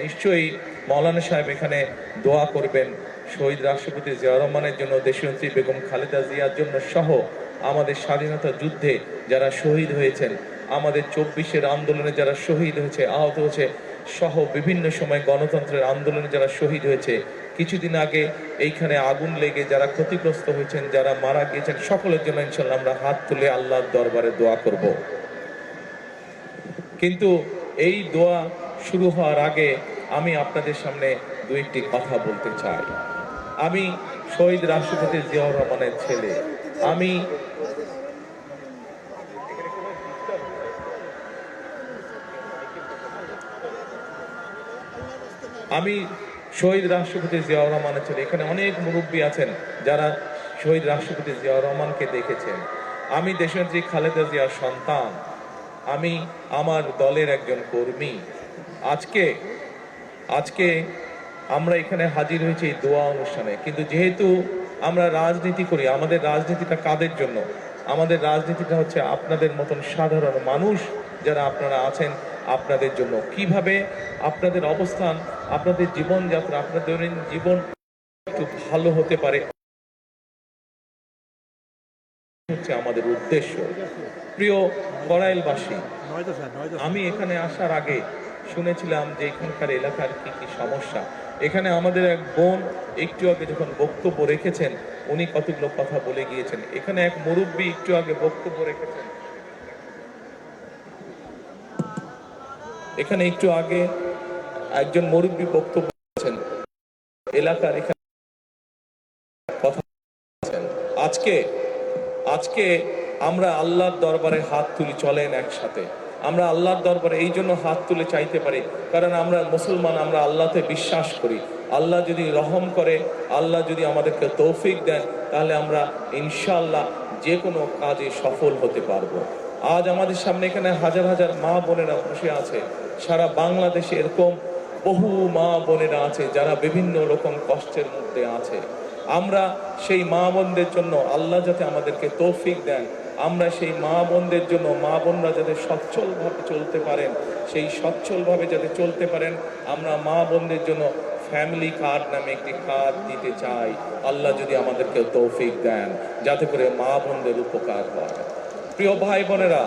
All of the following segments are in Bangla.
নিশ্চয়ই মৌলানা সাহেব এখানে দোয়া করবেন শহীদ রাষ্ট্রপতি জিয়াউর রহমানের জন্য, দেশনেত্রী বেগম খালেদা জিয়ার জন্য সহ আমাদের স্বাধীনতা যুদ্ধে যারা শহীদ হয়েছেন, আমাদের 24-এর আন্দোলনে যারা শহীদ হয়েছে, আহত হয়েছে, সহ বিভিন্ন সময় গণতন্ত্রের আন্দোলনে যারা শহীদ হয়েছে, কিছুদিন আগে এইখানে আগুন লেগে যারা ক্ষতিগ্রস্ত হয়েছেন, যারা মারা গিয়েছেন, সকলের জন্য ইনশাল্লাহ আমরা হাত তুলে আল্লাহর দরবারে দোয়া করব। কিন্তু এই দোয়া শুরু হওয়ার আগে আমি আপনাদের সামনে দু একটি কথা বলতে চাই। আমি শহীদ রাষ্ট্রপতি জিয়াউর রহমানের ছেলে। আমি শহীদ রাষ্ট্রপতি জিয়াউর রহমানের ছেলে। এখানে অনেক মুরব্বী আছেন যারা শহীদ রাষ্ট্রপতি জিয়াউর রহমানকে দেখেছেন। আমি দেশনেত্রী খালেদা জিয়ার সন্তান। আমি আমার দলের একজন কর্মী। আজকে আমরা এখানে হাজির হয়েছি এই দোয়া অনুষ্ঠানে, কিন্তু যেহেতু আমরা রাজনীতি করি, আমাদের রাজনীতিটা কাদের জন্য? আমাদের রাজনীতিটা হচ্ছে আপনাদের মতন সাধারণ মানুষ যারা আপনারা আছেন, আপনাদের জন্য। কিভাবে আপনাদের অবস্থান, আপনাদের জীবনযাত্রা, আপনাদের দৈনন্দিন জীবন একটু ভালো হতে পারে হচ্ছে আমাদের উদ্দেশ্য। প্রিয় কড়াইলবাসী, আমি এখানে আসার আগে শুনেছিলাম যে এখানকার এলাকার কি কি সমস্যা। এখানে আমাদের এক বোন একটু আগে যখন বক্তব্য রেখেছেন, উনি কতগুলো কথা বলে গিয়েছেন। এখানে এক মুরব্বী একটু আগে বক্তব্য রেখেছেন, এখানে একটু আগে একজন মুরব্বী বক্তব্য রেখেছেন, এলাকার এখানে কথা বলেছেন। আজকে আমরা আল্লাহর দরবারে হাত তুলি, চলেন একসাথে। আমরা আল্লাহর দরবারে এই জন্য হাত তুলে চাইতে পারি কারণ আমরা মুসলমান, আমরা আল্লাহতে বিশ্বাস করি। আল্লাহ যদি রহম করে, আল্লাহ যদি আমাদেরকে তৌফিক দেন, তাহলে আমরা ইনশাআল্লাহ যে কোনো কাজে সফল হতে পারবো। আজ আমাদের সামনে এখানে হাজার হাজার মা বোনেরা বসে আছে। সারা বাংলাদেশে এরকম বহু মা বোনেরা আছে যারা বিভিন্ন রকম কষ্টের মধ্যে আছে। আমরা সেই মা বোনদের জন্য আল্লাহ যাতে আমাদেরকে তৌফিক দেন, আমরা সেই মা বোনদের জন্য, মা বোনরা যাতে সচ্ছলভাবে চলতে পারেন, সেই সচ্ছলভাবে যাতে চলতে পারেন, আমরা মা বোনদের জন্য ফ্যামিলি কার্ড নামে একটি কার্ড দিতে চাই। আল্লাহ যদি আমাদেরকে তৌফিক দেন, যাতে করে মা বোনদের উপকার হয়। প্রিয় ভাই বোনেরা,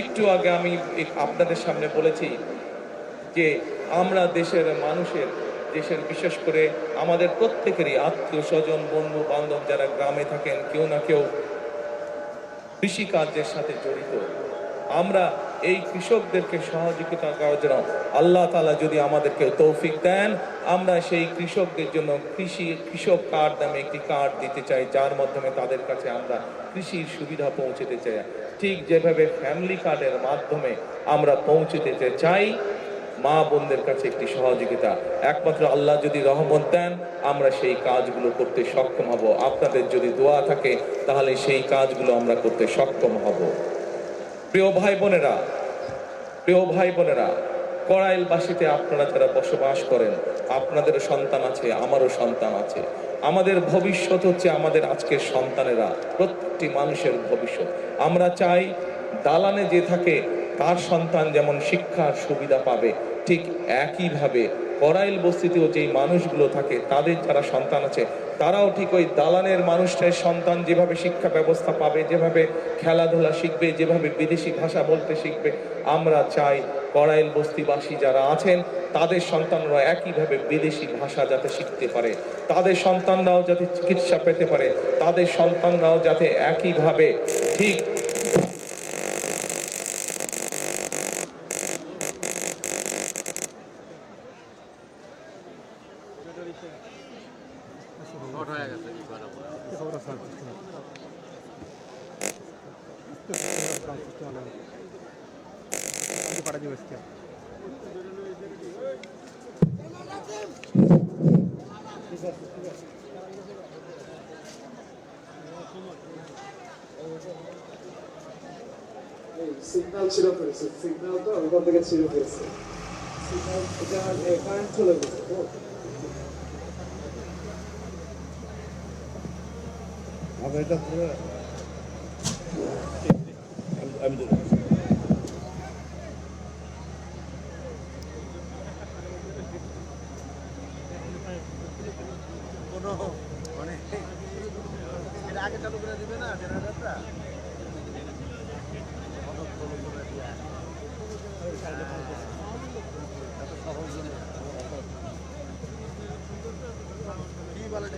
একটু আগে আমি আপনাদের সামনে বলেছি যে আমরা দেশের বিশেষ করে আমাদের প্রত্যেকেরই আত্মীয় স্বজন, বন্ধু বান্ধব যারা গ্রামে থাকেন, কেউ না কেউ কৃষিকার্যের সাথে জড়িত। আমরা এই কৃষকদেরকে সহযোগিতা করার জন্য আল্লাহ তাআলা যদি আমাদেরকে তৌফিক দেন, আমরা সেই কৃষকদের জন্য কৃষক কার্ড নামে একটি কার্ড দিতে চাই, যার মাধ্যমে তাদের কাছে আমরা কৃষির সুবিধা পৌঁছতে চাই। ঠিক যেভাবে ফ্যামিলি কার্ডের মাধ্যমে আমরা পৌঁছতে চাই মা বোনদের কাছে একটি সহযোগিতা, একমাত্র আল্লাহ যদি রহমত দেন আমরা সেই কাজগুলো করতে সক্ষম হব। আপনাদের যদি দোয়া থাকে তাহলে সেই কাজগুলো আমরা করতে সক্ষম হব। প্রিয় ভাই বোনেরা, কড়াইলবাসীতে আপনারা যারা বসবাস করেন, আপনাদেরও সন্তান আছে, আমারও সন্তান আছে। আমাদের ভবিষ্যৎ হচ্ছে আমাদের আজকের সন্তানেরা, প্রত্যেকটি মানুষের ভবিষ্যৎ। আমরা চাই দালানে যে থাকে তার সন্তান যেমন শিক্ষার সুবিধা পাবে, ঠিক একইভাবে কড়াইল বস্তিতেও যেই মানুষগুলো থাকে তাদের যারা সন্তান আছে তারাও ঠিক ওই দালানের মানুষটার সন্তান যেভাবে শিক্ষা ব্যবস্থা পাবে, যেভাবে খেলাধুলা শিখবে, যেভাবে বিদেশি ভাষা বলতে শিখবে, আমরা চাই কড়াইল বস্তিবাসী যারা আছেন তাদের সন্তানরা একইভাবে বিদেশি ভাষা যাতে শিখতে পারে, তাদের সন্তানরাও যাতে চিকিৎসা পেতে পারে, তাদের সন্তানরাও যাতে একইভাবে ঠিক সিগন্যাল ছিল ফেলেছে, সিগন্যালটা ওইখান থেকে ছিল ফেলেছে, সিগন্যাল কারেন্ট চলে গেছে। তো এটা পুরো আমি আগে চালু করে দিবে না জেনারেটরটা কি বলে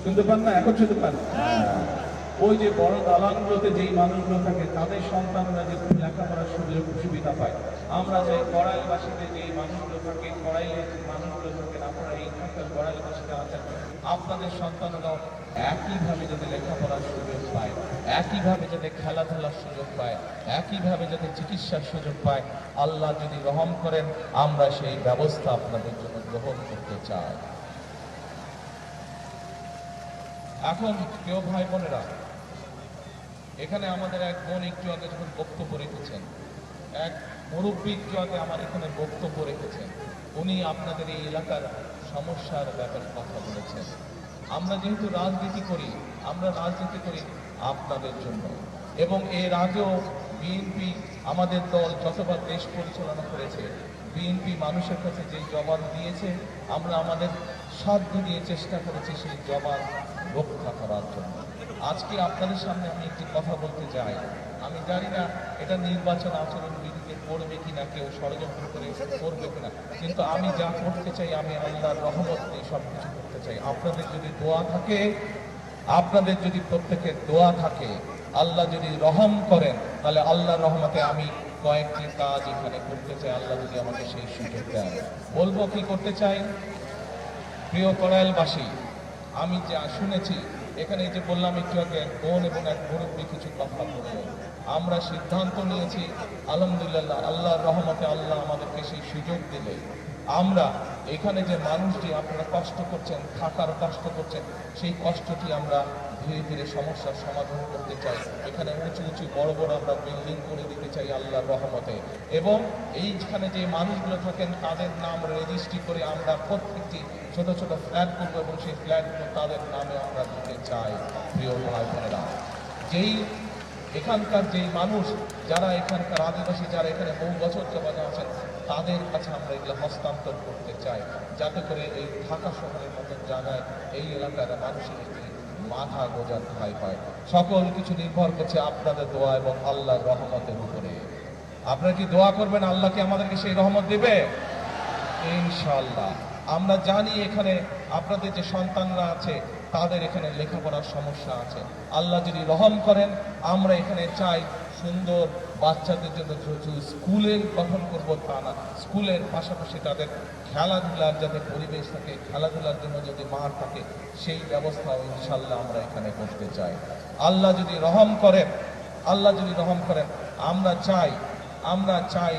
শুনতে পান না? এখন শুনতে পান? ওই যে বড় দালানগুলোতে যেই মানুষগুলো থাকে তাদের সন্তানরা যে লেখাপড়ার সুযোগ সুবিধা পায়। আমরা যে কড়াইলবাসীতে যেই মানুষগুলো থাকে, কড়াইলের যে মানুষগুলো থাকেন, আপনারা এই এখানকার কড়াইলবাসীতে আছেন, আপনাদের সন্তানরাও একইভাবে যাতে লেখাপড়ার সুযোগ পায়, একইভাবে যাতে খেলাধুলার সুযোগ পায়, একইভাবে যাতে চিকিৎসার সুযোগ পায়, আল্লাহ যদি রহম করেন আমরা সেই ব্যবস্থা আপনাদের জন্য গ্রহণ করতে চাই। এখন প্রিয় ভাই বোনেরা, এখানে আমাদের এক বোন একটু আগে যখন বক্তব্য রেখেছেন, এক মুরব্বী একটু আগে আমার এখানে বক্তব্য রেখেছেন, উনি আপনাদের এই এলাকার সমস্যার ব্যাপারে কথা বলেছেন। আমরা যেহেতু রাজনীতি করি, আমরা রাজনীতি করি আপনাদের জন্য, এবং এর আগেও বিএনপি আমাদের দল যতবার দেশ পরিচালনা করেছে, বিএনপি মানুষের কাছে যে জবাব দিয়েছে আমরা আমাদের সাধ্য দিয়ে চেষ্টা করেছি সেই জবাব রক্ষা করার জন্য। আজকে আপনাদের সামনে আমি একটি কথা বলতে চাই। আমি জানি না এটা নির্বাচন আচরণ বিধিতে পড়বে কিনা, কেউ ষড়যন্ত্র করে করবে কিনা, কিন্তু আমি যা করতে চাই আমি আল্লাহর রহমত নিয়ে সব কিছু করতে চাই। আপনাদের যদি দোয়া থাকে, আপনাদের যদি প্রত্যেকের দোয়া থাকে, আল্লাহ যদি রহম করেন, তাহলে আল্লাহর রহমতে আমি কয়েকটি কাজ এখানে করতে চাই, আল্লাহ যদি আমাকে সেই সুযোগ দেয়। বলবো কি করতে চাই? প্রিয় কড়াইলবাসী, আমি যা শুনেছি এখানে, যে বললাম একটু আগে এক বোন এবং এক মুরব্বী কিছু কথা বলল, আমরা সিদ্ধান্ত নিয়েছি আলহামদুলিল্লাহ, আল্লাহর রহমতে আল্লাহ আমাদেরকে সেই সুযোগ দিলে আমরা এখানে যে মানুষটি আপনারা কষ্ট করছেন, থাকার কষ্ট করছেন, সেই কষ্টটি আমরা ধীরে ধীরে সমস্যার সমাধান করতে চাই। এখানে উঁচু উঁচু বড় বড় আমরা বিল্ডিং করে দিতে চাই আল্লাহর রহমতে, এবং এইখানে যে মানুষগুলো থাকেন তাদের নাম রেজিস্ট্রি করে আমরা প্রত্যেকটি ছোট ছোট ফ্ল্যাট করবো, এবং সেই ফ্ল্যাটগুলো তাদের নামে আমরা দিতে চাই। প্রিয় ভাই বোনেরা, যেই এখানকার যেই মানুষ যারা এখানকার আদিবাসী, যারা এখানে বহু বছর যাবত আছেন, তাদের কাছে আমরা এগুলো হস্তান্তর করতে চাই, যাতে করে এই ঢাকা শহরের মতো জায়গায় এই এলাকার মানুষের একটি মাথা গোজার ঠাঁই হয়। সকল কিছু নির্ভর করছে আপনাদের দোয়া এবং আল্লাহর রহমতের উপরে। আপনারা কি দোয়া করবেন আল্লাহকে আমাদেরকে সেই রহমত দিবে? ইনশাআল্লাহ। আমরা জানি এখানে আপনাদের যে সন্তানরা আছে তাদের এখানে লেখাপড়ার সমস্যা আছে, আল্লাহ যদি রহম করেন আমরা এখানে চাই সুন্দর বাচ্চাদের জন্য স্কুলের গঠন করব তা না, স্কুলের পাশাপাশি তাদের খেলাধুলার যাতে পরিবেশ থাকে, খেলাধুলার জন্য যদি মাঠ থাকে, সেই ব্যবস্থাও ইনশাল্লাহ আমরা এখানে করতে চাই। আল্লাহ যদি রহম করেন, আল্লাহ যদি রহম করেন, আমরা চাই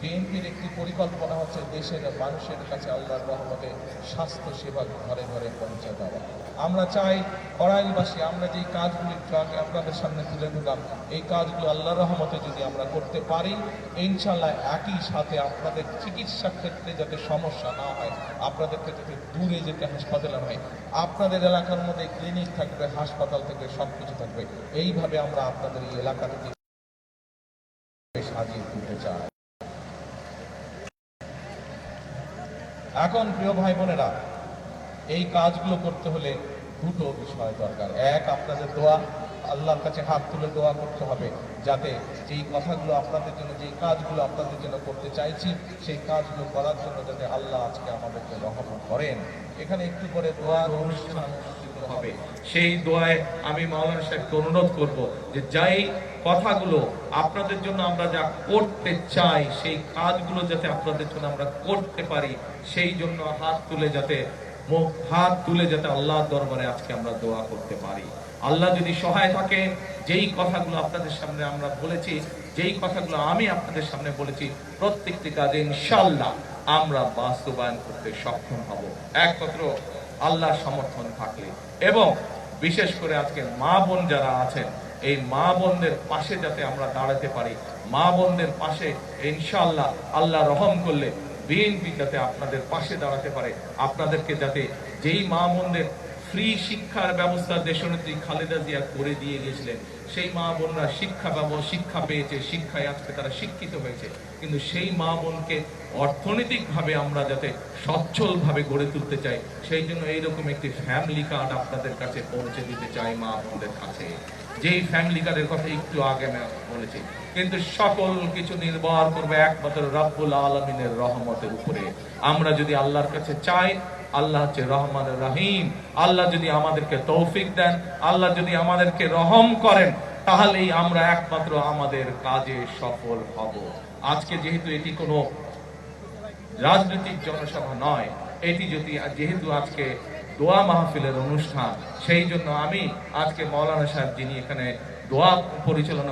বিএনপির একটি পরিকল্পনা হচ্ছে দেশের মানুষের কাছে আল্লাহর রহমতে স্বাস্থ্য সেবা ঘরে ঘরে পৌঁছে দেওয়া। আমরা চাই কড়াইলবাসী, আমরা যেই কাজগুলি আগে আপনাদের সামনে তুলে ধরলাম, এই কাজগুলো আল্লাহর রহমতে যদি আমরা করতে পারি, ইনশাল্লাহ একই সাথে আপনাদের চিকিৎসা ক্ষেত্রে যাতে সমস্যা না হয়, আপনাদেরকে যাতে দূরে যেতে হাসপাতালে হয়, আপনাদের এলাকার মধ্যে ক্লিনিক থাকবে, হাসপাতাল থাকবে, সব কিছু থাকবে। এইভাবে আমরা আপনাদের এই এলাকাটাকে সাজিয়ে তুলতে চাই। এখন প্রিয় ভাই বোনেরা, এই কাজগুলো করতে হলে দুটো বিষয় দরকার। এক, আপনাদের দোয়া, আল্লাহর কাছে হাত তুলে দোয়া করতে হবে, যাতে যেই কথাগুলো আপনাদের জন্য, যেই কাজগুলো আপনাদের জন্য করতে চাইছি, সেই কাজগুলো করার জন্য যাতে আল্লাহ আজকে আমাদেরকে রহমত করেন। এখানে একটু করে দোয়ার অনুষ্ঠান হবে, সেই দোয়ায় আমি মাওলানা সাহেবকে অনুরোধ করব যে যাই কথাগুলো আপনাদের জন্য আমরা যা করতে চাই, সেই কাজগুলো যাতে আপনাদের জন্য আমরা করতে পারি, সেই জন্য হাত তুলে যাতে হাত তুলে যাতে আল্লাহর দরবারে আজকে আমরা দোয়া করতে পারি। আল্লাহ যদি সহায় থাকে, যেই কথাগুলো আপনাদের সামনে আমরা বলেছি, যেই কথাগুলো আমি আপনাদের সামনে বলেছি, প্রত্যেকটি কাজে ইনশাআল্লাহ আমরা বাস্তবায়ন করতে সক্ষম হব একমাত্র আল্লাহর সমর্থন থাকলে। এবং বিশেষ করে আজকে মা বোন যারা আছেন, এই মা বোনদের পাশে যাতে আমরা দাঁড়াতে পারি, মা বোনদের পাশে ইনশাআল্লাহ আল্লাহ রহম করলে বিএনপি যাতে আপনাদের পাশে দাঁড়াতে পারে, আপনাদেরকে যাতে যেই মা বোনদের ফ্রি শিক্ষার ব্যবস্থা দেশনেত্রী খালেদা জিয়া করে দিয়ে গেছিলেন, সেই মা বোনরা শিক্ষা পেয়েছে, শিক্ষায় আজকে তারা শিক্ষিত হয়েছে, কিন্তু সেই মা বোনকে অর্থনৈতিকভাবে আমরা যাতে সচ্ছলভাবে গড়ে তুলতে চাই, সেই জন্য এইরকম একটি ফ্যামিলি কার্ড আপনাদের কাছে পৌঁছে দিতে চাই মা বোনদের কাছে। যেই ফ্যামিলি কার্ডের কথা একটু আগে আমি বলেছি, কিন্তু সকল কিছু নির্ভর করবে একমাত্র রাব্বুল আলামিনের রহমতের উপরে। আমরা যদি আল্লাহর কাছে চাই, আল্লাহ হচ্ছে রহমান রহিম, আল্লাহ যদি আমাদেরকে তৌফিক দেন, আল্লাহ যদি আমাদেরকে রহম করেন, তাহলেই আমরা একমাত্র আমাদের কাজে সফল হব। আজকে যেহেতু এটি কোনো রাজনৈতিক জনসভা নয়, এটি যেহেতু আজকে দোয়া মাহফিলের অনুষ্ঠান, সেই জন্য আমি আজকে মৌলানা সাহেব যিনি এখানে দোয়া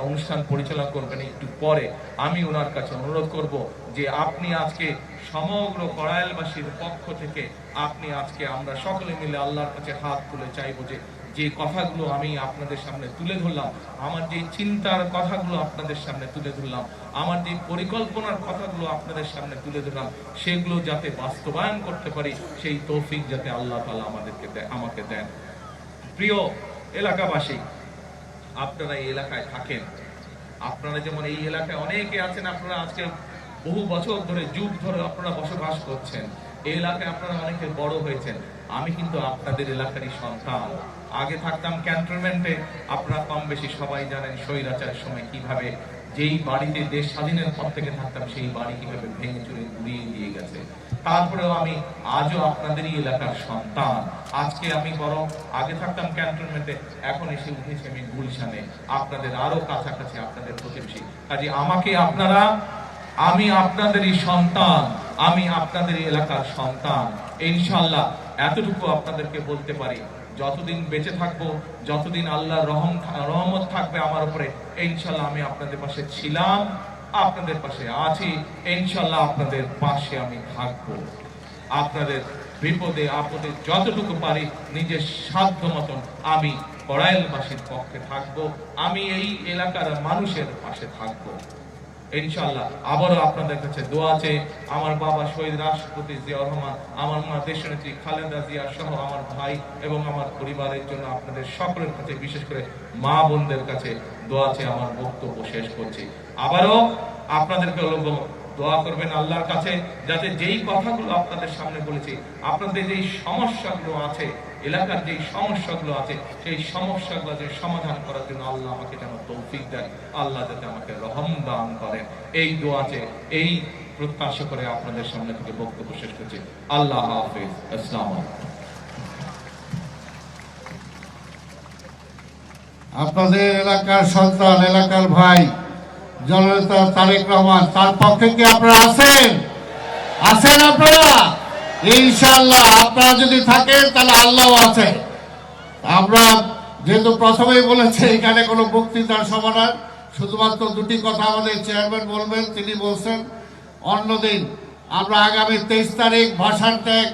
অনুষ্ঠান পরিচালনা করবেন একটু পরে, আমি ওনার কাছে অনুরোধ করব যে আপনি আজকে সমগ্র কড়াইলবাসীর পক্ষ থেকে আপনি আজকে আমরা সকলে মিলে আল্লাহর কাছে হাত তুলে চাইবো যে কথাগুলো আমি আপনাদের সামনে তুলে ধরলাম, আমার যে চিন্তার কথাগুলো আপনাদের সামনে তুলে ধরলাম, আমার যে পরিকল্পনার কথাগুলো আপনাদের সামনে তুলে ধরলাম, সেগুলো যাতে বাস্তবায়ন করতে পারি, সেই তৌফিক যাতে আল্লাহ তাআলা আমাকে দেন। প্রিয় এলাকাবাসী, আপনারা এই এলাকায় থাকেন, আপনারা যেমন এই এলাকায় অনেকে আছেন, আপনারা আজকে বহু বছর ধরে যুগ ধরে আপনারা বসবাস করছেন, এই এলাকায় আপনারা অনেকে বড় হয়েছেন। আমি কিন্তু আপনাদের এলাকারই সন্তান। আগে থাকতাম ক্যান্টনমেন্টে, আপনারা কম বেশি সবাই জানেন স্বৈরাচারের সময় কিভাবে যেই বাড়িতে দেশ স্বাধীনের পর থেকে থাকতাম, সেই বাড়ি কিভাবে ভেঙে চুরে উড়িয়ে দিয়ে গেছে। তারপরেও আমি আজও আপনাদেরই এলাকার সন্তান। আজকে আমি বরং আগে থাকতাম ক্যান্টনমেন্টে, এখন এসে উঠেছি আমি গুলশানে, আপনাদের আরো কাছাকাছি, আপনাদের প্রতিবেশী। কাজে আমি আপনাদেরই সন্তান, আমি আপনাদের এলাকার সন্তান। ইনশাআল্লাহ এতটুকু আপনাদেরকে বলতে পারি, যতদিন বেঁচে থাকবো, যতদিন আল্লাহর রহমত থাকবে আমার উপরে, ইনশাআল্লাহ আমি আপনাদের পাশে ছিলাম, আপনাদের পাশে আছি, ইনশাআল্লাহ আপনাদের পাশে আমি থাকবো। আপনাদের বিপদে আপদে যতটুকু পারি নিজের সাধ্য মতন আমি কড়াইলবাসীর পক্ষে থাকবো, আমি এই এলাকার মানুষের পাশে থাকবো ইনশাআল্লাহ। আবারও আপনাদের কাছে দোয়া আছে, আমার বাবা শহীদ রাষ্ট্রপতি জিয়াউর রহমান, আমার মা দেশনেত্রী খালেদা জিয়া সহ আমার ভাই এবং আমার পরিবারের জন্য আপনাদের সকলের কাছে, বিশেষ করে মা বোনদের কাছে দোয়া আছে। আমার বক্তব্য শেষ করছি। আবারও আপনাদেরকে দোয়া করবেন আল্লাহর কাছে, যাতে যেই কথাগুলো আপনাদের সামনে বলেছি, আপনাদের যেই সমস্যাগুলো আছে, এলাকার যেই সমস্যাগুলো আছে, সেই সমস্যাগুলো সমাধান করার জন্য আল্লাহ আমাকে যেন তৌফিক দেন, আল্লাহ যাতে আমাকে রহম দান করেন, এই দোয়া আছে, এই প্রত্যাশা করে আপনাদের সামনে থেকে বক্তব্য শেষ করছি। আল্লাহ হাফেজ। আসসালামু আলাইকুম। আপনাদের এলাকার সন্তান, এলাকার ভাই জননেতা তারেক রহমান, তার পক্ষে কি আপনারা আছেন? আপনারা? ইনশাআল্লাহ আপনারা যদি থাকেন তাহলে আল্লাহ আছে। আমরা যেহেতু প্রথমেই বলেছি এখানে কোনো বক্তৃতার সমাধান, শুধুমাত্র দুটি কথা আমাদের চেয়ারম্যান বলবেন, তিনি বলছেন অন্যদিন আমরা আগামী 23 তারিখ ভাষণ ত্যাগ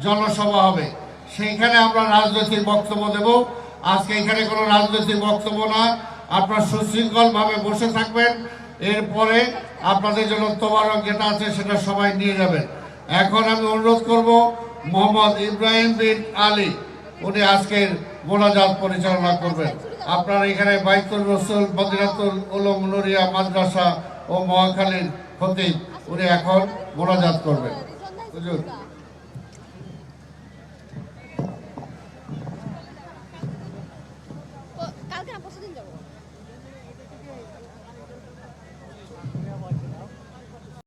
জনসভা হবে, সেইখানে আমরা রাজনৈতিক বক্তব্য দেব। আজকে এখানে কোনো রাজনৈতিক বক্তব্য না, আপনারা সুশৃঙ্খলভাবে বসে থাকবেন, এরপরে আপনাদের জন্য তোবারক যেটা আছে সেটা সবাই নিয়ে যাবেন। এখন আমি অনুরোধ করব মোহাম্মদ ইব্রাহিম বিন আলী, উনি আজকের মোনাজাত পরিচালনা করবেন। আপনারা এখানে বাইতুল রসুল মদিনাতুল উলুম নুরিয়া মাদ্রাসা ও মহাখালীর খতিব, উনি এখন মোনাজাত করবেন। হুজুর।